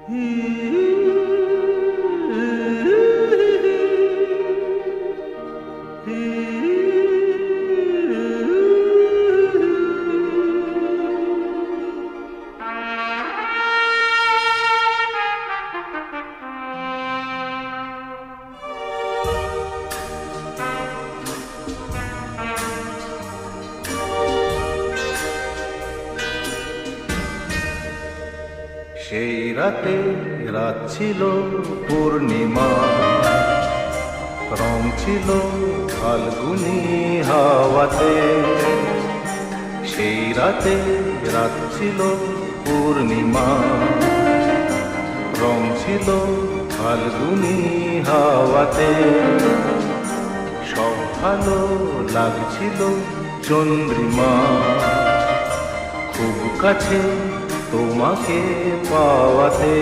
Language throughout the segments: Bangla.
সেই রাতে রাত ছিল পূর্ণিমা, রং ছিল ফাল্গুনি হাওয়াতে। সেই রাতে রাত ছিল পূর্ণিমা, রং ছিল ফাল্গুনি হাওয়াতে। সব ভালো লাগছিল চন্দ্রিমা, খুব কাছে তোমাকে পাওয়াতে।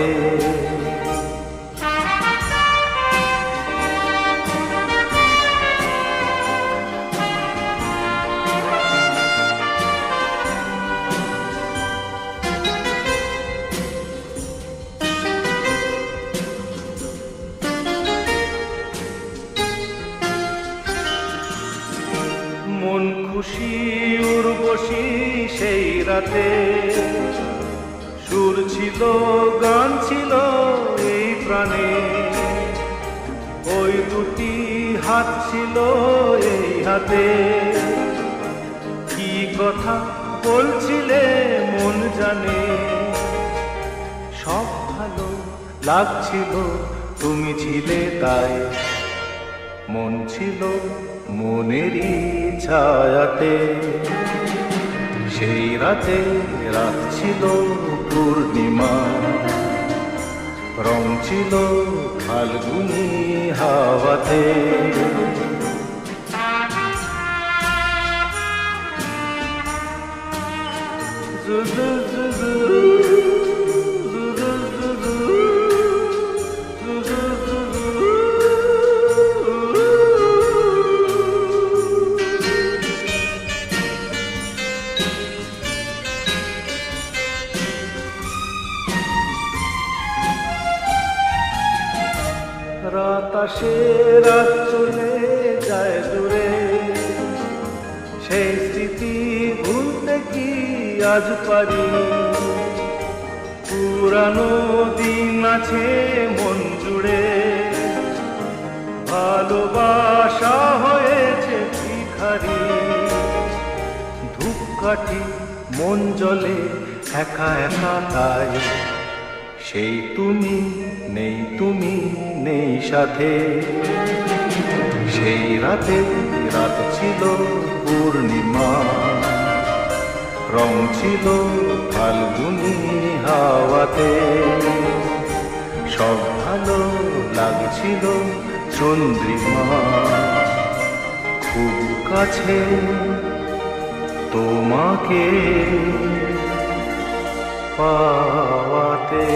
মন খুশি উর্বশী সেই রাতে, সুর ছিল গান ছিল এই প্রাণে। ওই দুটি হাত ছিল এই হাতে, কি কথা বলছিলে মন জানে। সব ভালো লাগছিল তুমি ছিলে তাই, মন ছিল মনেরই ছায়াতে। সেই রাতে রাত ছিল পূর্ণিমা, রং ছিল ফাল্গুনি হাওয়াতে। রাত আসে রাত চলে যায় দূরে, সেই স্মৃতি ভুলতে কি আজ পারি। পুরানো দিন আছে মন জুড়ে, ভালোবাসা হয়েছে ভিখারি। ধূপকাঠি মন জ্বলে একা একা তাই, সেই তুমি নেই, তুমি নেই সাথে। সেই রাতে রাত ছিল পূর্ণিমা, রং ছিল ফাল্গুনি হাওয়াতে। সব ভালো লাগছিল চন্দ্রিমা, খুব কাছে তোমাকে পাওয়াতে।